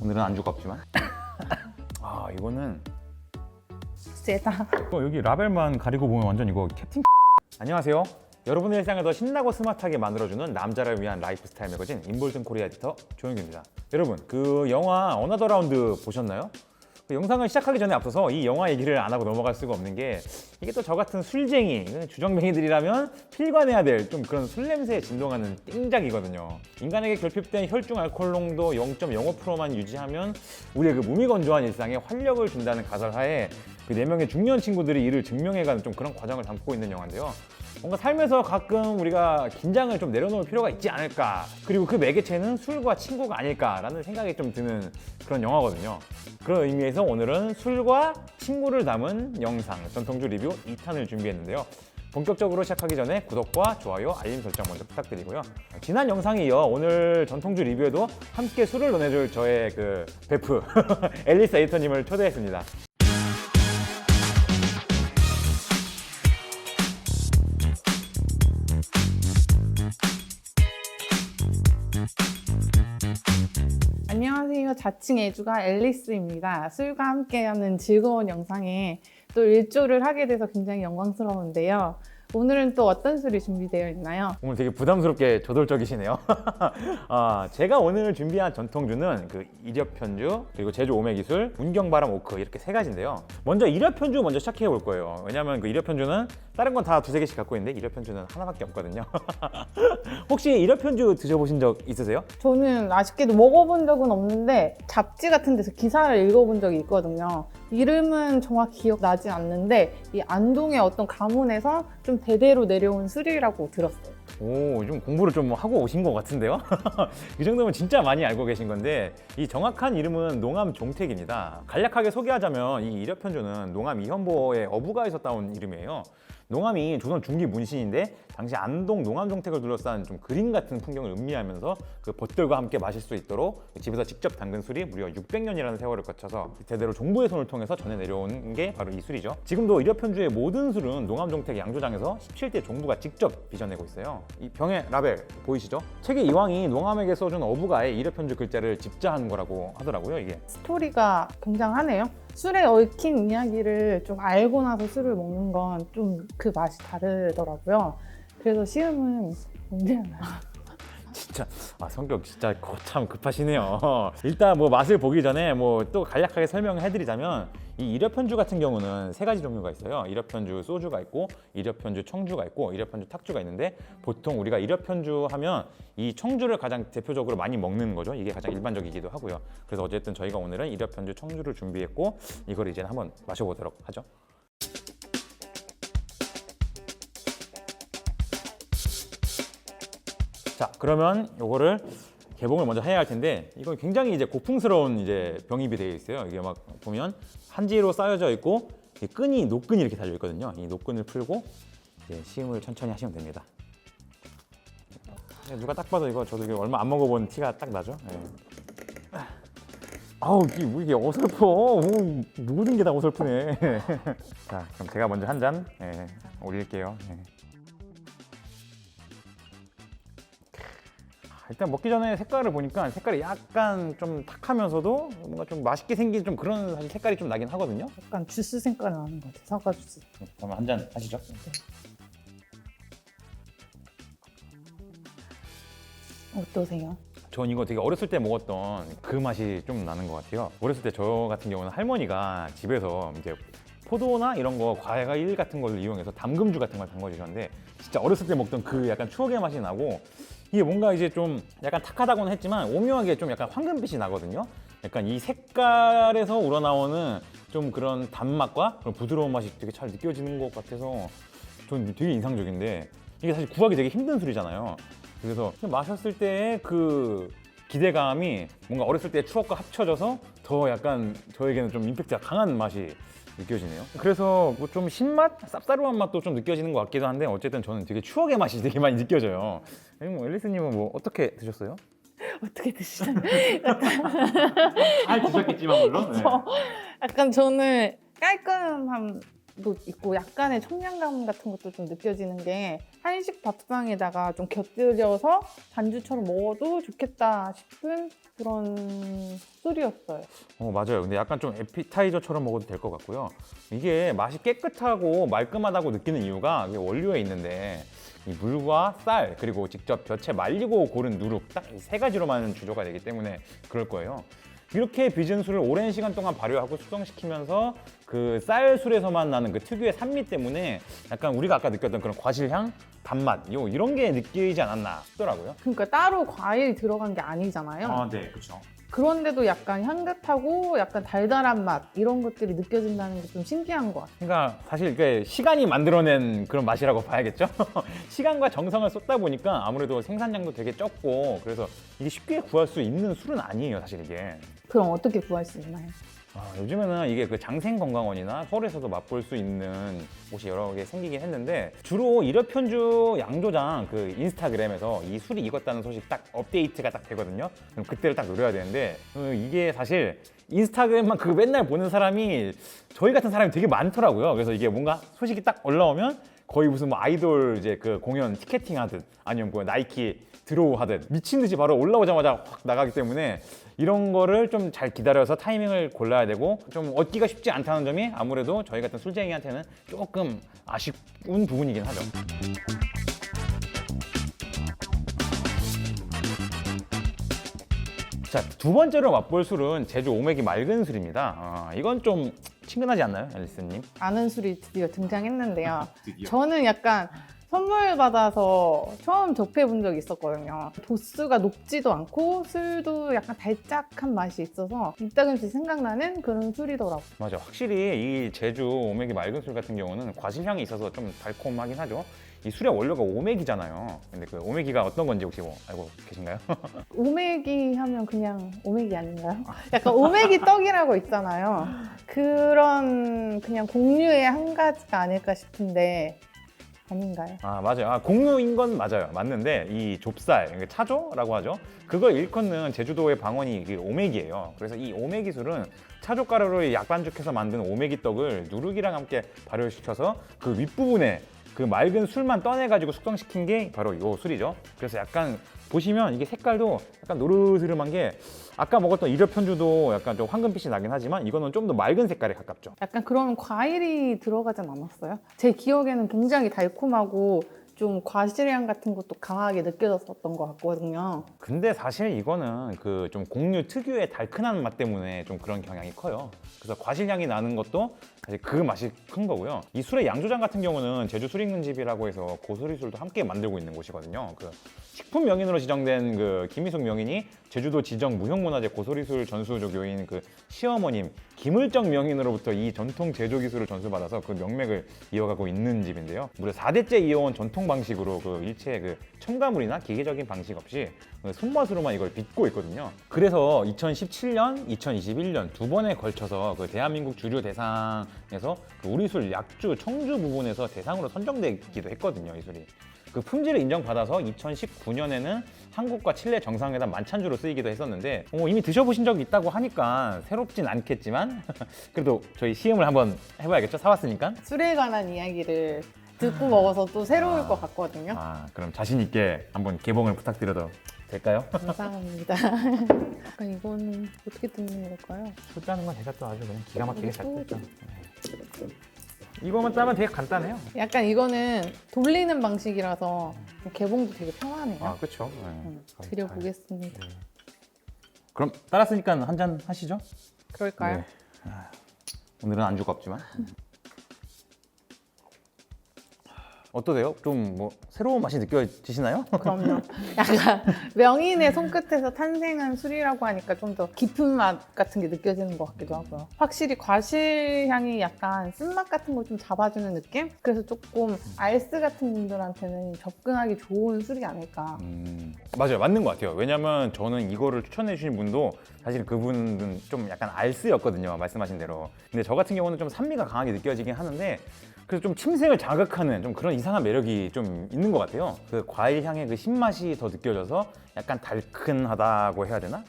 오늘은 안주가 없지만 아 이거는 세다. 여기 라벨만 가리고 보면 완전 이거 캡틴 안녕하세요. 여러분의 일상을 더 신나고 스마트하게 만들어주는 남자를 위한 라이프 스타일 매거진 인볼든 코리아 에디터 조영규입니다. 여러분 그 영화 어나더 라운드 보셨나요? 그 영상을 시작하기 전에 앞서서 이 영화 얘기를 안 하고 넘어갈 수가 없는 게 이게 또 저 같은 술쟁이, 주정뱅이들이라면 필관해야 될 좀 그런 술 냄새에 진동하는 띵작이거든요. 인간에게 결핍된 혈중 알코올 농도 0.05%만 유지하면 우리의 그 무미건조한 일상에 활력을 준다는 가설하에 그 4명의 중년 친구들이 이를 증명해가는 좀 그런 과정을 담고 있는 영화인데요. 뭔가 삶에서 가끔 우리가 긴장을 좀 내려놓을 필요가 있지 않을까, 그리고 그 매개체는 술과 친구가 아닐까라는 생각이 좀 드는 그런 영화거든요. 그런 의미에서 오늘은 술과 친구를 담은 영상 전통주 리뷰 2탄을 준비했는데요. 본격적으로 시작하기 전에 구독과 좋아요, 알림 설정 먼저 부탁드리고요. 지난 영상에 이어 오늘 전통주 리뷰에도 함께 술을 논해줄 저의 그 베프 앨리스 에이터님을 초대했습니다. 안녕하세요. 자칭 애주가 앨리스입니다. 술과 함께하는 즐거운 영상에 또 일조를 하게 돼서 굉장히 영광스러운데요. 오늘은 또 어떤 술이 준비되어 있나요? 오늘 되게 부담스럽게 저돌적이시네요. 제가 오늘 준비한 전통주는 그 이력편주, 그리고 제주 오메기술, 문경바람 오크 이렇게 3가지인데요. 먼저 이력편주 먼저 시작해 볼 거예요. 왜냐면 그 이력편주는 다른 건 다 2-3개씩 갖고 있는데 이력편주는 하나밖에 없거든요. 혹시 이력편주 드셔보신 적 있으세요? 저는 아쉽게도 먹어본 적은 없는데 잡지 같은 데서 기사를 읽어본 적이 있거든요. 이름은 정확히 기억나지 않는데 이 안동의 어떤 가문에서 좀 대대로 내려온 술이라고 들었어요. 오, 좀 공부를 좀 하고 오신 것 같은데요? 이 정도면 진짜 많이 알고 계신 건데 이 정확한 이름은 농암 종택입니다. 간략하게 소개하자면 이 이력편주는 농암 이현보의 어부가에서 따온 이름이에요. 농암이 조선 중기 문신인데 당시 안동 농암 종택을 둘러싼 좀 그림 같은 풍경을 음미하면서 그 벗들과 함께 마실 수 있도록 집에서 직접 담근 술이 무려 600년이라는 세월을 거쳐서 대대로 종부의 손을 통해서 전해 내려온 게 바로 이 술이죠. 지금도 이력편주의 모든 술은 농암 종택 양조장에서 17대 종부가 직접 빚어내고 있어요. 이 병의 라벨 보이시죠? 책의 이왕이 농암에게 써준 어부가의 이력편주 글자를 집자한 거라고 하더라고요, 이게. 스토리가 굉장하네요. 술에 얽힌 이야기를 좀 알고 나서 술을 먹는 건 좀 그 맛이 다르더라고요. 그래서 시음은 언제나 진짜 성격 진짜 참 급하시네요. 일단 뭐 맛을 보기 전에 뭐 또 간략하게 설명을 해드리자면 이 이력편주 같은 경우는 3가지 종류가 있어요. 이력편주 소주가 있고 이력편주 청주가 있고 이력편주 탁주가 있는데 보통 우리가 이력편주 하면 이 청주를 가장 대표적으로 많이 먹는 거죠. 이게 가장 일반적이기도 하고요. 그래서 어쨌든 저희가 오늘은 이력편주 청주를 준비했고 이걸 이제 한번 마셔보도록 하죠. 자, 그러면 요거를 개봉을 먼저 해야 할 텐데 이건 굉장히 이제 고풍스러운 이제 병입이 되어 있어요. 이게 막 보면 한지로 쌓여져 있고 끈이 노끈이 이렇게 달려 있거든요. 이 노끈을 풀고 이제 시음을 천천히 하시면 됩니다. 누가 딱 봐도 이거 저도 이게 얼마 안 먹어본 티가 딱 나죠. 네. 아우 이게 뭐 이게 어설퍼. 누구든 게 다 어설프네. 자, 그럼 제가 먼저 한 잔 올릴게요. 일단 먹기 전에 색깔을 보니까 색깔이 약간 좀 탁하면서도 뭔가 좀 맛있게 생긴 좀 그런 사실 색깔이 좀 나긴 하거든요. 약간 주스 색깔 나는 것 같아요. 사과 주스. 그러면 한 잔 하시죠. 어떠세요? 전 이거 되게 어렸을 때 먹었던 그 맛이 좀 나는 것 같아요. 어렸을 때 저 같은 경우는 할머니가 집에서 이제 포도나 이런 거 과일 같은 걸 이용해서 담금주 같은 걸 담궈주셨는데 진짜 어렸을 때 먹던 그 약간 추억의 맛이 나고 이게 뭔가 이제 좀 약간 탁하다고는 했지만 오묘하게 좀 약간 황금빛이 나거든요. 약간 이 색깔에서 우러나오는 좀 그런 단맛과 그런 부드러운 맛이 되게 잘 느껴지는 것 같아서 전 되게 인상적인데 이게 사실 구하기 되게 힘든 술이잖아요. 그래서 마셨을 때의 그 기대감이 뭔가 어렸을 때의 추억과 합쳐져서 더 약간 저에게는 좀 임팩트가 강한 맛이 느껴지네요. 그래서 뭐 좀 신맛? 쌉싸름한 맛도 좀 느껴지는 것 같기도 한데 어쨌든 저는 되게 추억의 맛이 되게 많이 느껴져요. 뭐 앨리스님은 뭐 어떻게 드셨어요? 어떻게 드시나요? 잘 드셨겠지만 물론. 네. 약간 저는 깔끔한 있고 약간의 청량감 같은 것도 좀 느껴지는 게 한식 밥상에다가 좀 곁들여서 반주처럼 먹어도 좋겠다 싶은 그런 술이었어요. 맞아요. 근데 약간 좀 에피타이저처럼 먹어도 될 것 같고요. 이게 맛이 깨끗하고 말끔하다고 느끼는 이유가 이게 원료에 있는데 이 물과 쌀 그리고 직접 볕에 말리고 고른 누룩 딱 이 세 가지로만 주조가 되기 때문에 그럴 거예요. 이렇게 빚은 술을 오랜 시간 동안 발효하고 숙성시키면서 그 쌀술에서만 나는 그 특유의 산미 때문에 약간 우리가 아까 느꼈던 그런 과실향, 단맛 이런 게 느끼지 않았나 싶더라고요. 그러니까 따로 과일이 들어간 게 아니잖아요. 네, 그렇죠. 그런데도 약간 향긋하고 약간 달달한 맛 이런 것들이 느껴진다는 게 좀 신기한 것 같아요. 그러니까 사실 이게 시간이 만들어낸 그런 맛이라고 봐야겠죠. 시간과 정성을 쏟다 보니까 아무래도 생산량도 되게 적고 그래서 이게 쉽게 구할 수 있는 술은 아니에요, 사실 이게. 그럼 어떻게 구할 수 있나요? 요즘에는 이게 그 장생건강원이나 서울에서도 맛볼 수 있는 곳이 여러 개 생기긴 했는데 주로 일회편주 양조장 그 인스타그램에서 이 술이 익었다는 소식 딱 업데이트가 딱 되거든요. 그럼 그때를 딱 노려야 되는데 이게 사실 인스타그램만 그 맨날 보는 사람이 저희 같은 사람이 되게 많더라고요. 그래서 이게 뭔가 소식이 딱 올라오면 거의 무슨 뭐 아이돌 이제 그 공연 티켓팅 하듯 아니면 뭐 나이키 드로우 하듯 미친 듯이 바로 올라오자마자 확 나가기 때문에 이런 거를 좀 잘 기다려서 타이밍을 골라야 되고 좀 얻기가 쉽지 않다는 점이 아무래도 저희 같은 술쟁이한테는 조금 아쉬운 부분이긴 하죠. 자, 두 번째로 맛볼 술은 제주 오메기 맑은 술입니다. 이건 좀 친근하지 않나요, 앨리스님? 아는 술이 드디어 등장했는데요. 드디어. 저는 약간 선물 받아서 처음 접해본 적이 있었거든요. 도수가 높지도 않고 술도 약간 달짝한 맛이 있어서 이따금씩 생각나는 그런 술이더라고요. 맞아, 확실히 이 제주 오메기 맑은 술 같은 경우는 과실향이 있어서 좀 달콤하긴 하죠. 이 술의 원료가 오메기잖아요. 근데 그 오메기가 어떤 건지 혹시 뭐 알고 계신가요? 오메기 하면 그냥 오메기 아닌가요? 약간 오메기 떡이라고 있잖아요. 그런 그냥 곡류의 한 가지가 아닐까 싶은데 아닌가요? 맞아요. 곡류인 건 맞아요. 맞는데 이 좁쌀, 그러니까 차조라고 하죠. 그걸 일컫는 제주도의 방언이 그 오메기예요. 그래서 이 오메기 술은 차조가루를 약반죽해서 만든 오메기 떡을 누룩이랑 함께 발효시켜서 그 윗부분에 그 맑은 술만 떠내가지고 숙성시킨 게 바로 이 술이죠. 그래서 약간 보시면 이게 색깔도 약간 노르스름한 게 아까 먹었던 일회편주도 약간 좀 황금빛이 나긴 하지만 이거는 좀 더 맑은 색깔에 가깝죠. 약간 그런 과일이 들어가진 않았어요? 제 기억에는 굉장히 달콤하고 좀 과실향 같은 것도 강하게 느껴졌었던 것 같거든요. 근데 사실 이거는 그 좀 곡류 특유의 달큰한 맛 때문에 좀 그런 경향이 커요. 그래서 과실향이 나는 것도 사실 그 맛이 큰 거고요. 이 술의 양조장 같은 경우는 제주 술익는집이라고 해서 고소리술도 함께 만들고 있는 곳이거든요. 그 식품 명인으로 지정된 그 김희숙 명인이 제주도 지정 무형문화재 고소리술 전수조교인 그 시어머님 김을정 명인으로부터 이 전통 제조 기술을 전수받아서 그 명맥을 이어가고 있는 집인데요. 무려 4대째 이어온 전통 방식으로 그 일체 그 첨가물이나 기계적인 방식 없이 그 손맛으로만 이걸 빚고 있거든요. 그래서 2017년, 2021년 두 번에 걸쳐서 그 대한민국 주류 대상에서 그 우리술 약주 청주 부분에서 대상으로 선정되기도 했거든요, 이 술이. 그 품질을 인정받아서 2019년에는 한국과 칠레 정상회담 만찬주로 쓰이기도 했었는데 이미 드셔보신 적이 있다고 하니까 새롭진 않겠지만 그래도 저희 시음을 한번 해봐야겠죠? 사왔으니까. 술에 관한 이야기를 듣고 먹어서 또 새로울 것 같거든요. 그럼 자신 있게 한번 개봉을 부탁드려도 될까요? 감사합니다. 약간 이거는 어떻게 듣는 걸까요? 술 따는 건 제가 또 아주 그냥 기가 막히게 잘 뜯죠. 이거만 따면 되게 간단해요. 약간 이거는 돌리는 방식이라서 개봉도 되게 편하네요. 그렇죠. 드려보겠습니다. 그럼 따랐으니까 한 잔 하시죠. 그럴까요? 네. 오늘은 안주가 없지만. 어떠세요? 좀 뭐 새로운 맛이 느껴지시나요? 그럼요. 약간 명인의 손끝에서 탄생한 술이라고 하니까 좀 더 깊은 맛 같은 게 느껴지는 것 같기도 하고요. 확실히 과실 향이 약간 쓴맛 같은 걸 좀 잡아주는 느낌? 그래서 조금 알스 같은 분들한테는 접근하기 좋은 술이 아닐까. 맞아요. 맞는 것 같아요. 왜냐면 저는 이거를 추천해 주신 분도 사실 그분은 좀 약간 알스였거든요, 말씀하신 대로. 근데 저 같은 경우는 좀 산미가 강하게 느껴지긴 하는데 그래서 좀 침생을 자극하는 좀 그런 이상한 매력이 좀 있는 것 같아요. 그 과일 향의 그 신맛이 더 느껴져서 약간 달큰하다고 해야 되나?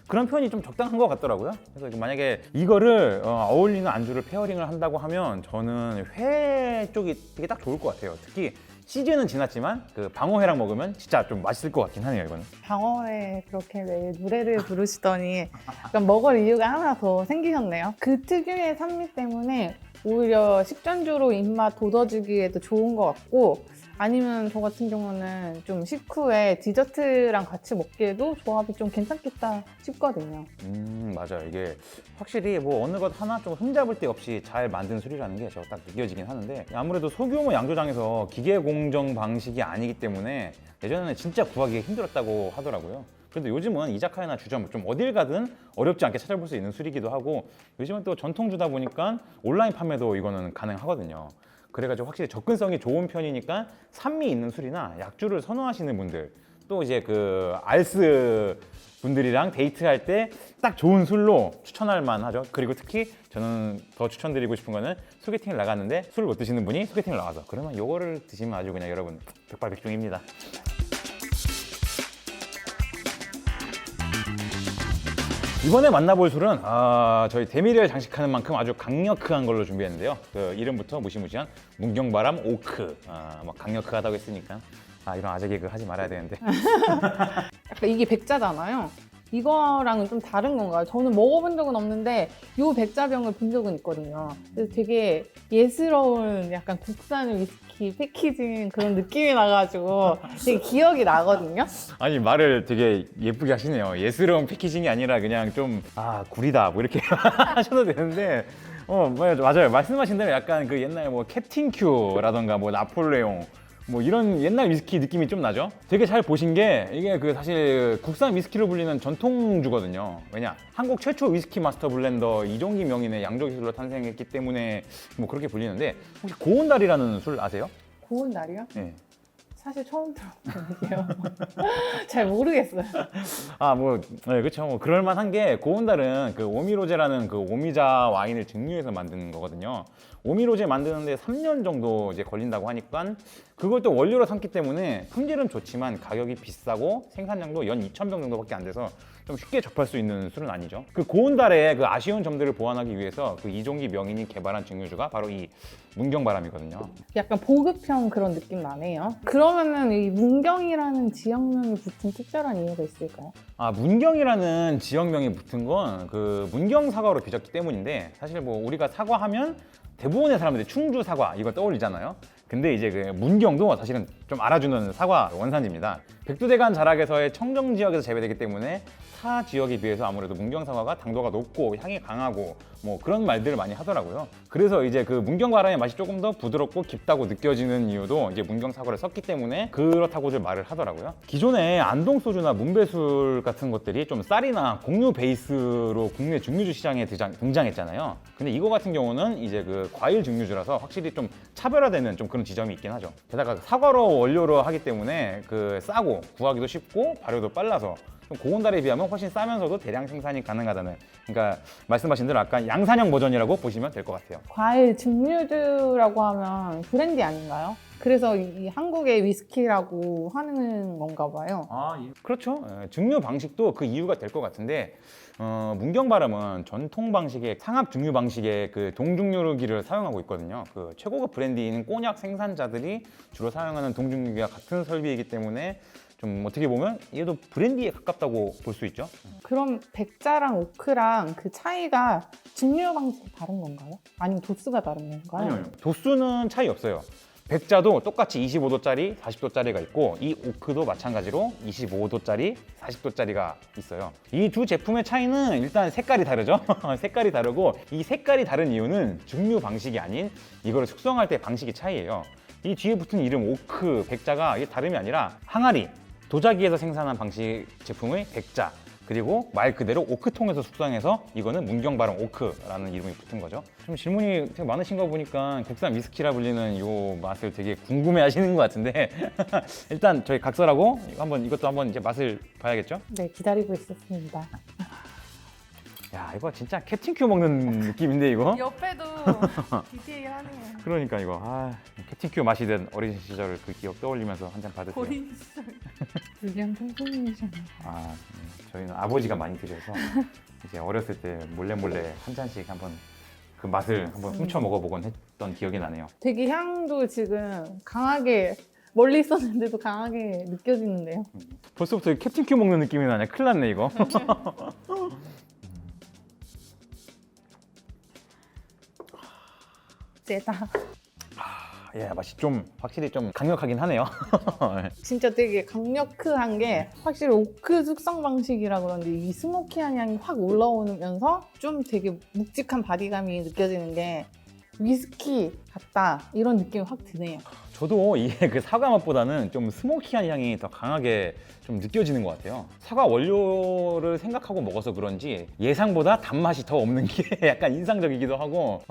그런 표현이 좀 적당한 것 같더라고요. 그래서 만약에 이거를 어울리는 안주를 페어링을 한다고 하면 저는 회 쪽이 되게 딱 좋을 것 같아요. 특히 시즌은 지났지만 그 방어회랑 먹으면 진짜 좀 맛있을 것 같긴 하네요, 이거는. 방어에 그렇게 왜 노래를 부르시더니 약간 먹을 이유가 하나 더 생기셨네요. 그 특유의 산미 때문에 오히려 식전주로 입맛 돋워주기에도 좋은 것 같고 아니면 저 같은 경우는 좀 식후에 디저트랑 같이 먹기에도 조합이 좀 괜찮겠다 싶거든요. 맞아요. 이게 확실히 뭐 어느 것 하나 좀 흠잡을 데 없이 잘 만든 술이라는 게 저 딱 느껴지긴 하는데 아무래도 소규모 양조장에서 기계 공정 방식이 아니기 때문에 예전에는 진짜 구하기 힘들었다고 하더라고요. 그런데 요즘은 이자카야나 주점 좀 어딜 가든 어렵지 않게 찾아볼 수 있는 술이기도 하고 요즘은 또 전통주다 보니까 온라인 판매도 이거는 가능하거든요. 그래가지고 확실히 접근성이 좋은 편이니까 산미 있는 술이나 약주를 선호하시는 분들 또 이제 그 알스 분들이랑 데이트할 때 딱 좋은 술로 추천할 만하죠. 그리고 특히 저는 더 추천드리고 싶은 거는 소개팅을 나갔는데 술을 못 드시는 분이 소개팅을 나가서 그러면 이거를 드시면 아주 그냥 여러분 백발백중입니다. 이번에 만나볼 술은 저희 대미를 장식하는 만큼 아주 강력한 걸로 준비했는데요. 그 이름부터 무시무시한 문경바람 오크. 뭐 강력하다고 했으니까 이런 아재 개그 하지 말아야 되는데. 약간 이게 백자잖아요. 이거랑은 좀 다른 건가요? 저는 먹어본 적은 없는데 이 백자병을 본 적은 있거든요. 그래서 되게 예스러운 약간 국산 위스키 패키징 그런 느낌이 나가지고 되게 기억이 나거든요. 아니 말을 되게 예쁘게 하시네요. 예스러운 패키징이 아니라 그냥 좀 구리다 뭐 이렇게 하셔도 되는데 맞아요. 말씀하신 대로 약간 그 옛날 뭐 캡틴 큐라던가 뭐 나폴레옹 뭐 이런 옛날 위스키 느낌이 좀 나죠. 되게 잘 보신 게 이게 그 사실 국산 위스키로 불리는 전통주거든요. 왜냐 한국 최초 위스키 마스터 블렌더 이종기 명인의 양조 기술로 탄생했기 때문에 뭐 그렇게 불리는데 혹시 고온달이라는 술 아세요? 고운 날이요? 네. 사실 처음 들어보는데요. 잘 모르겠어요. 네, 그렇죠. 뭐 그럴만한 게 고온달은 그 오미로제라는 그 오미자 와인을 증류해서 만드는 거거든요. 오미로제 만드는데 3년 정도 이제 걸린다고 하니까 그걸 또 원료로 삼기 때문에 품질은 좋지만 가격이 비싸고 생산량도 연 2,000병 정도밖에 안 돼서 좀 쉽게 접할 수 있는 술은 아니죠. 그 고온달의 그 아쉬운 점들을 보완하기 위해서 그 이종기 명인이 개발한 증류주가 바로 이 문경바람이거든요. 약간 보급형 그런 느낌 나네요. 그러면은 이 문경이라는 지역명이 붙은 특별한 이유가 있을까요? 문경이라는 지역명이 붙은 건 그 문경 사과로 빚었기 때문인데 사실 뭐 우리가 사과하면 대부분의 사람들이 충주 사과 이거 떠올리잖아요. 근데 이제 그 문경도 사실은 좀 알아주는 사과 원산지입니다. 백두대간 자락에서의 청정 지역에서 재배되기 때문에 타 지역에 비해서 아무래도 문경 사과가 당도가 높고 향이 강하고 뭐 그런 말들을 많이 하더라고요. 그래서 이제 그 문경 바람의 맛이 조금 더 부드럽고 깊다고 느껴지는 이유도 이제 문경 사과를 썼기 때문에 그렇다고들 말을 하더라고요. 기존에 안동 소주나 문배술 같은 것들이 좀 쌀이나 곡류 베이스로 국내 증류주 시장에 등장했잖아요. 근데 이거 같은 경우는 이제 그 과일 증류주라서 확실히 좀 차별화되는 좀 그런 지점이 있긴 하죠. 게다가 사과로 원료로 하기 때문에 그 싸고 구하기도 쉽고 발효도 빨라서 고온달에 비하면 훨씬 싸면서도 대량 생산이 가능하다는, 그러니까 말씀하신 대로 약간 양산형 버전이라고 보시면 될 것 같아요. 과일 증류주라고 하면 브랜디 아닌가요? 그래서 이 한국의 위스키라고 하는 건가 봐요. 그렇죠. 증류 방식도 그 이유가 될 것 같은데 문경바람은 전통 방식의 상압 증류 방식의 그 동증류기를 사용하고 있거든요. 그 최고급 브랜디인 꼬냑 생산자들이 주로 사용하는 동증류기와 같은 설비이기 때문에 좀 어떻게 보면 얘도 브랜디에 가깝다고 볼 수 있죠. 그럼 백자랑 오크랑 그 차이가 증류 방식이 다른 건가요? 아니면 도수가 다른 건가요? 아니요. 도수는 차이 없어요. 백자도 똑같이 25도짜리, 40도짜리가 있고 이 오크도 마찬가지로 25도짜리, 40도짜리가 있어요. 이 두 제품의 차이는 일단 색깔이 다르죠. 색깔이 다르고 이 색깔이 다른 이유는 증류 방식이 아닌 이거를 숙성할 때 방식이 차이예요. 이 뒤에 붙은 이름 오크, 백자가 이게 다름이 아니라 항아리, 도자기에서 생산한 방식 제품의 백자, 그리고 말 그대로 오크통에서 숙성해서 이거는 문경바람 오크라는 이름이 붙은 거죠. 좀 질문이 되게 많으신 거 보니까 국산 위스키라 불리는 이 맛을 되게 궁금해 하시는 것 같은데 일단 저희 각설하고 이것도 한번 이제 맛을 봐야겠죠? 네, 기다리고 있었습니다. 야 이거 진짜 캡틴큐 먹는 느낌인데 이거? 옆에도 디테일하네요. 그러니까 이거 캡틴큐 마시던 어린 시절 그 기억 떠올리면서 한 잔 받으세요. 고린 시절. 불량 청소년이잖아. 저희는 아버지가 많이 드셔서 이제 어렸을 때 몰래 한 잔씩 한번 그 맛을 한번 훔쳐 먹어보곤 했던 기억이 나네요. 되게 향도 지금 강하게 멀리 있었는데도 강하게 느껴지는데요. 벌써부터 캡틴큐 먹는 느낌이 나냐? 큰일 났네 이거. 세다. 예, 맛이 좀 확실히 좀 강력하긴 하네요. 진짜 되게 강력한 게 확실히 오크 숙성 방식이라 그런데 이 스모키한 향이 확 올라오면서 좀 되게 묵직한 바디감이 느껴지는 게 위스키 같다 이런 느낌이 확 드네요. 저도 이게 그 사과 맛보다는 좀 스모키한 향이 더 강하게 좀 느껴지는 것 같아요. 사과 원료를 생각하고 먹어서 그런지 예상보다 단맛이 더 없는 게 약간 인상적이기도 하고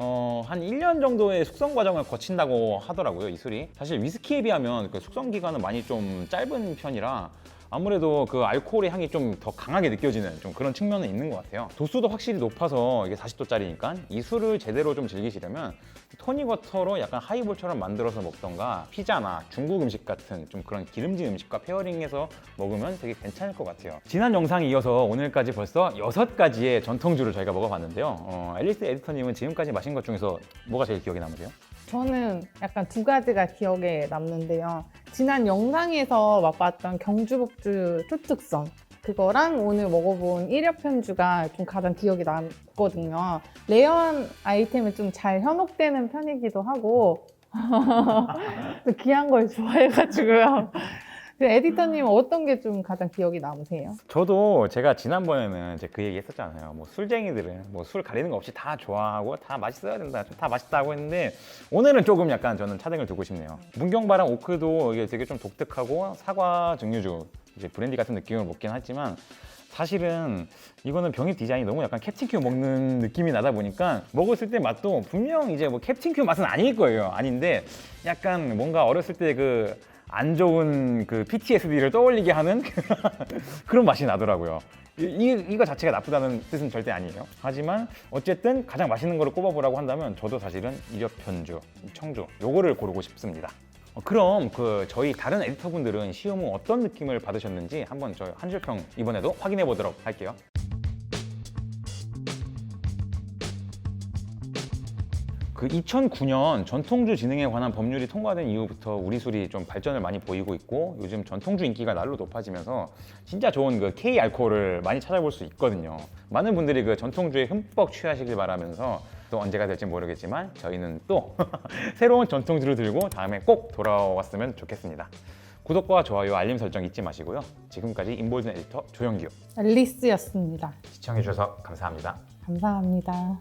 한 1년 정도의 숙성 과정을 거친다고 하더라고요, 이 술이. 사실 위스키에 비하면 그 숙성 기간은 많이 좀 짧은 편이라 아무래도 그 알코올의 향이 좀 더 강하게 느껴지는 좀 그런 측면은 있는 것 같아요. 도수도 확실히 높아서 이게 40도짜리니까 이 술을 제대로 좀 즐기시려면 토닉워터로 약간 하이볼처럼 만들어서 먹던가 피자나 중국 음식 같은 좀 그런 기름진 음식과 페어링해서 먹으면 되게 괜찮을 것 같아요. 지난 영상에 이어서 오늘까지 벌써 6가지의 전통주를 저희가 먹어봤는데요. 앨리스 에디터님은 지금까지 마신 것 중에서 뭐가 제일 기억에 남으세요? 저는 약간 두 가지가 기억에 남는데요. 지난 영상에서 맛봤던 경주복주 초특선 그거랑 오늘 먹어본 1엽 편주가 좀 가장 기억에 남거든요. 레어한 아이템은 좀 잘 현혹되는 편이기도 하고 또 귀한 걸 좋아해가지고요. 그 에디터님 어떤 게 좀 가장 기억이 남으세요? 저도 제가 지난번에는 이제 그 얘기 했었잖아요. 뭐 술쟁이들은 뭐 술 가리는 거 없이 다 좋아하고 다 맛있어야 된다, 다 맛있다고 했는데 오늘은 조금 약간 저는 차등을 두고 싶네요. 문경바랑 오크도 이게 되게 좀 독특하고 사과 증류주, 이제 브랜디 같은 느낌을 먹긴 하지만 사실은 이거는 병입 디자인이 너무 약간 캡틴큐 먹는 느낌이 나다 보니까 먹었을 때 맛도 분명 이제 뭐 캡틴큐 맛은 아닐 거예요. 아닌데 약간 뭔가 어렸을 때 그 안 좋은 그 PTSD를 떠올리게 하는 그런 맛이 나더라고요. 이거 자체가 나쁘다는 뜻은 절대 아니에요. 하지만 어쨌든 가장 맛있는 거를 꼽아보라고 한다면 저도 사실은 이력편주, 청주 요거를 고르고 싶습니다. 그럼 저희 다른 에디터분들은 시음 후 어떤 느낌을 받으셨는지 한번 저희 한 줄평 이번에도 확인해 보도록 할게요. 그 2009년 전통주 진흥에 관한 법률이 통과된 이후부터 우리 술이 좀 발전을 많이 보이고 있고 요즘 전통주 인기가 날로 높아지면서 진짜 좋은 그 K 알코올을 많이 찾아볼 수 있거든요. 많은 분들이 그 전통주에 흠뻑 취하시길 바라면서 또 언제가 될지 모르겠지만 저희는 또 새로운 전통주를 들고 다음에 꼭 돌아왔으면 좋겠습니다. 구독과 좋아요, 알림 설정 잊지 마시고요. 지금까지 인볼든 에디터 조영규 앨리스였습니다. 시청해주셔서 감사합니다. 감사합니다.